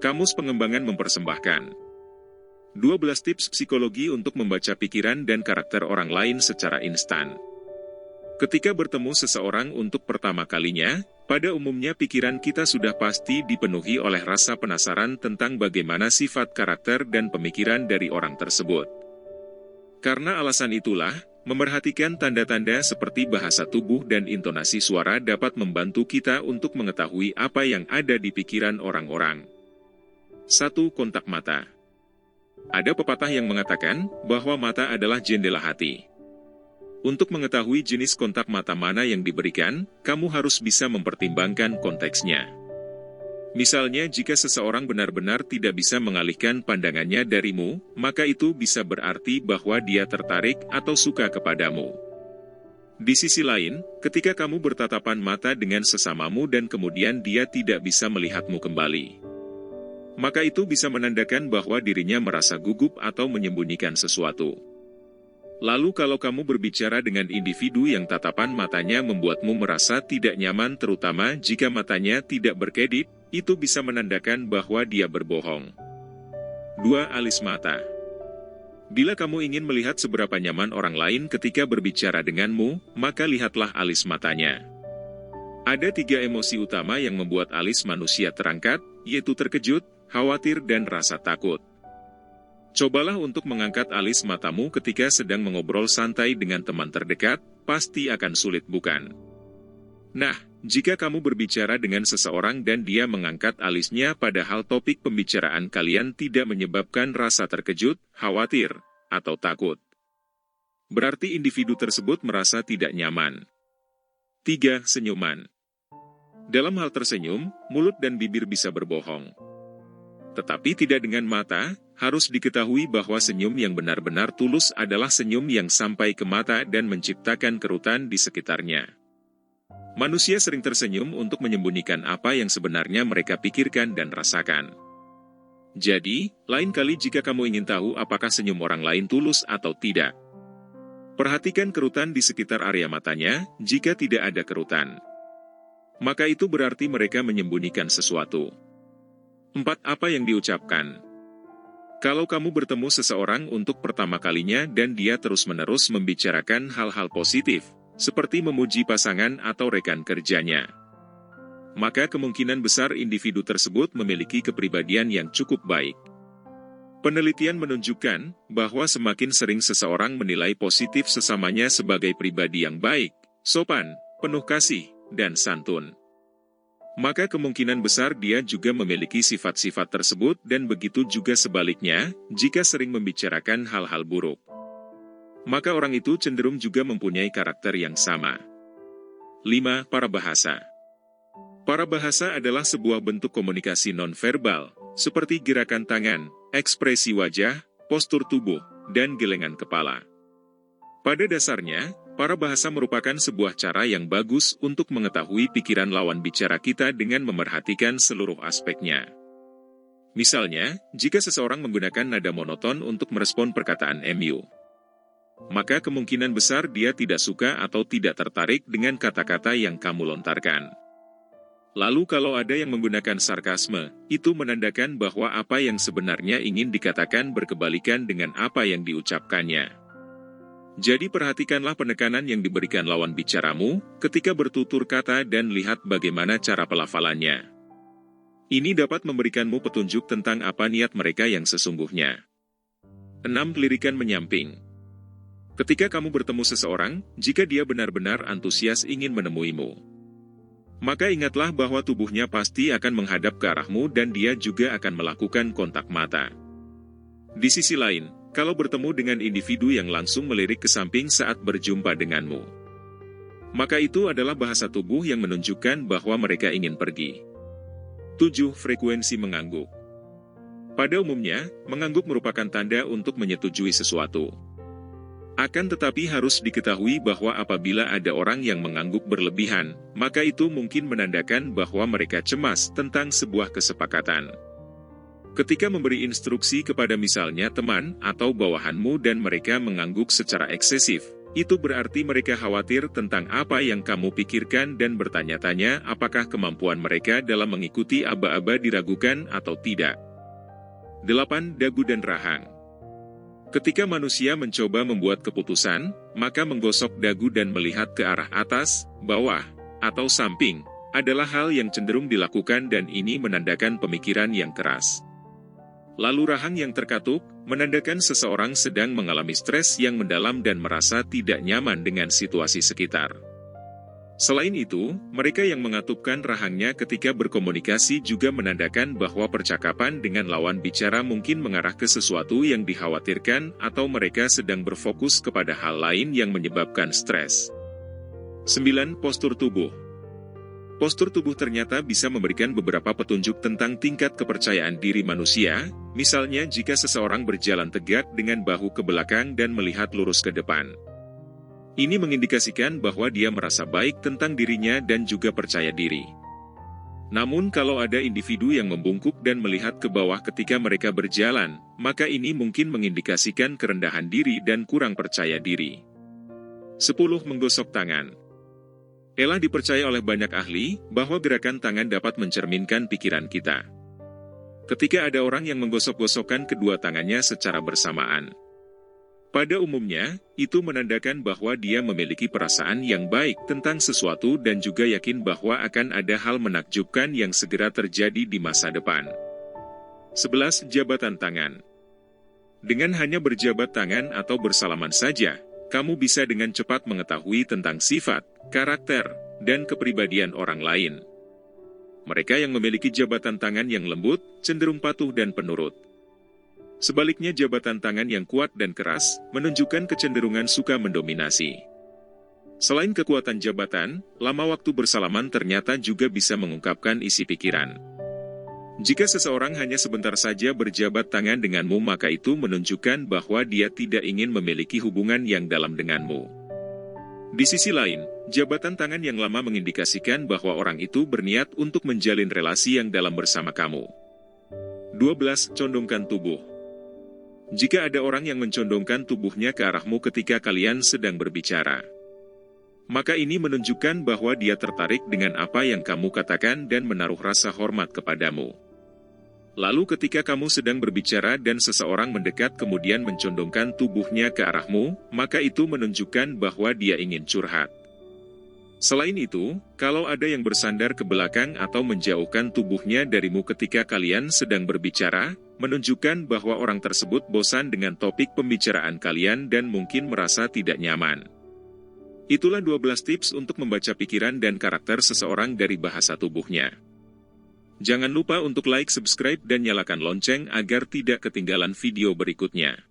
Kamus Pengembangan mempersembahkan 12 tips psikologi untuk membaca pikiran dan karakter orang lain secara instan. Ketika bertemu seseorang untuk pertama kalinya, pada umumnya pikiran kita sudah pasti dipenuhi oleh rasa penasaran tentang bagaimana sifat karakter dan pemikiran dari orang tersebut. Karena alasan itulah, memerhatikan tanda-tanda seperti bahasa tubuh dan intonasi suara dapat membantu kita untuk mengetahui apa yang ada di pikiran orang-orang. 1. Kontak mata. Ada pepatah yang mengatakan bahwa mata adalah jendela hati. Untuk mengetahui jenis kontak mata mana yang diberikan, kamu harus bisa mempertimbangkan konteksnya. Misalnya, jika seseorang benar-benar tidak bisa mengalihkan pandangannya darimu, maka itu bisa berarti bahwa dia tertarik atau suka kepadamu. Di sisi lain, ketika kamu bertatapan mata dengan sesamamu dan kemudian dia tidak bisa melihatmu kembali, maka itu bisa menandakan bahwa dirinya merasa gugup atau menyembunyikan sesuatu. Lalu kalau kamu berbicara dengan individu yang tatapan matanya membuatmu merasa tidak nyaman, terutama jika matanya tidak berkedip, itu bisa menandakan bahwa dia berbohong. 2. Alis mata. Bila kamu ingin melihat seberapa nyaman orang lain ketika berbicara denganmu, maka lihatlah alis matanya. Ada 3 emosi utama yang membuat alis manusia terangkat, yaitu terkejut, khawatir, dan rasa takut. Cobalah untuk mengangkat alis matamu ketika sedang mengobrol santai dengan teman terdekat, pasti akan sulit, bukan? Nah, jika kamu berbicara dengan seseorang dan dia mengangkat alisnya padahal topik pembicaraan kalian tidak menyebabkan rasa terkejut, khawatir, atau takut, berarti individu tersebut merasa tidak nyaman. 3. Senyuman. Dalam hal tersenyum, mulut dan bibir bisa berbohong. Tetapi tidak dengan mata. Harus diketahui bahwa senyum yang benar-benar tulus adalah senyum yang sampai ke mata dan menciptakan kerutan di sekitarnya. Manusia sering tersenyum untuk menyembunyikan apa yang sebenarnya mereka pikirkan dan rasakan. Jadi, lain kali jika kamu ingin tahu apakah senyum orang lain tulus atau tidak, perhatikan kerutan di sekitar area matanya. Jika tidak ada kerutan, maka itu berarti mereka menyembunyikan sesuatu. 4. Apa yang diucapkan. Kalau kamu bertemu seseorang untuk pertama kalinya dan dia terus-menerus membicarakan hal-hal positif, seperti memuji pasangan atau rekan kerjanya, maka kemungkinan besar individu tersebut memiliki kepribadian yang cukup baik. Penelitian menunjukkan bahwa semakin sering seseorang menilai positif sesamanya sebagai pribadi yang baik, sopan, penuh kasih, dan santun, maka kemungkinan besar dia juga memiliki sifat-sifat tersebut, dan begitu juga sebaliknya, jika sering membicarakan hal-hal buruk, maka orang itu cenderung juga mempunyai karakter yang sama. 5. Parabahasa. Parabahasa adalah sebuah bentuk komunikasi nonverbal, seperti gerakan tangan, ekspresi wajah, postur tubuh, dan gelengan kepala. Pada dasarnya, parabahasa merupakan sebuah cara yang bagus untuk mengetahui pikiran lawan bicara kita dengan memerhatikan seluruh aspeknya. Misalnya, jika seseorang menggunakan nada monoton untuk merespon perkataan MU, maka kemungkinan besar dia tidak suka atau tidak tertarik dengan kata-kata yang kamu lontarkan. Lalu kalau ada yang menggunakan sarkasme, itu menandakan bahwa apa yang sebenarnya ingin dikatakan berkebalikan dengan apa yang diucapkannya. Jadi perhatikanlah penekanan yang diberikan lawan bicaramu ketika bertutur kata dan lihat bagaimana cara pelafalannya. Ini dapat memberikanmu petunjuk tentang apa niat mereka yang sesungguhnya. 6. Lirikan menyamping. Ketika kamu bertemu seseorang, jika dia benar-benar antusias ingin menemuimu, maka ingatlah bahwa tubuhnya pasti akan menghadap ke arahmu dan dia juga akan melakukan kontak mata. Di sisi lain, kalau bertemu dengan individu yang langsung melirik ke samping saat berjumpa denganmu, maka itu adalah bahasa tubuh yang menunjukkan bahwa mereka ingin pergi. 7. Frekuensi mengangguk. Pada umumnya, mengangguk merupakan tanda untuk menyetujui sesuatu. Akan tetapi harus diketahui bahwa apabila ada orang yang mengangguk berlebihan, maka itu mungkin menandakan bahwa mereka cemas tentang sebuah kesepakatan. Ketika memberi instruksi kepada misalnya teman atau bawahanmu dan mereka mengangguk secara eksesif, itu berarti mereka khawatir tentang apa yang kamu pikirkan dan bertanya-tanya apakah kemampuan mereka dalam mengikuti aba-aba diragukan atau tidak. 8. Dagu dan rahang. Ketika manusia mencoba membuat keputusan, maka menggosok dagu dan melihat ke arah atas, bawah, atau samping, adalah hal yang cenderung dilakukan dan ini menandakan pemikiran yang keras. Lalu rahang yang terkatup, menandakan seseorang sedang mengalami stres yang mendalam dan merasa tidak nyaman dengan situasi sekitar. Selain itu, mereka yang mengatupkan rahangnya ketika berkomunikasi juga menandakan bahwa percakapan dengan lawan bicara mungkin mengarah ke sesuatu yang dikhawatirkan atau mereka sedang berfokus kepada hal lain yang menyebabkan stres. 9. Postur tubuh. Postur tubuh ternyata bisa memberikan beberapa petunjuk tentang tingkat kepercayaan diri manusia, misalnya jika seseorang berjalan tegak dengan bahu ke belakang dan melihat lurus ke depan. Ini mengindikasikan bahwa dia merasa baik tentang dirinya dan juga percaya diri. Namun kalau ada individu yang membungkuk dan melihat ke bawah ketika mereka berjalan, maka ini mungkin mengindikasikan kerendahan diri dan kurang percaya diri. 10. Menggosok tangan. Telah dipercaya oleh banyak ahli bahwa gerakan tangan dapat mencerminkan pikiran kita. Ketika ada orang yang menggosok-gosokkan kedua tangannya secara bersamaan, pada umumnya, itu menandakan bahwa dia memiliki perasaan yang baik tentang sesuatu dan juga yakin bahwa akan ada hal menakjubkan yang segera terjadi di masa depan. 11. Jabatan tangan. Dengan hanya berjabat tangan atau bersalaman saja, kamu bisa dengan cepat mengetahui tentang sifat, karakter, dan kepribadian orang lain. Mereka yang memiliki jabatan tangan yang lembut, cenderung patuh dan penurut. Sebaliknya jabatan tangan yang kuat dan keras, menunjukkan kecenderungan suka mendominasi. Selain kekuatan jabatan, lama waktu bersalaman ternyata juga bisa mengungkapkan isi pikiran. Jika seseorang hanya sebentar saja berjabat tangan denganmu maka itu menunjukkan bahwa dia tidak ingin memiliki hubungan yang dalam denganmu. Di sisi lain, jabatan tangan yang lama mengindikasikan bahwa orang itu berniat untuk menjalin relasi yang dalam bersama kamu. 12. Condongkan tubuh. Jika ada orang yang mencondongkan tubuhnya ke arahmu ketika kalian sedang berbicara, maka ini menunjukkan bahwa dia tertarik dengan apa yang kamu katakan dan menaruh rasa hormat kepadamu. Lalu ketika kamu sedang berbicara dan seseorang mendekat kemudian mencondongkan tubuhnya ke arahmu, maka itu menunjukkan bahwa dia ingin curhat. Selain itu, kalau ada yang bersandar ke belakang atau menjauhkan tubuhnya darimu ketika kalian sedang berbicara, menunjukkan bahwa orang tersebut bosan dengan topik pembicaraan kalian dan mungkin merasa tidak nyaman. Itulah 12 tips untuk membaca pikiran dan karakter seseorang dari bahasa tubuhnya. Jangan lupa untuk like, subscribe, dan nyalakan lonceng agar tidak ketinggalan video berikutnya.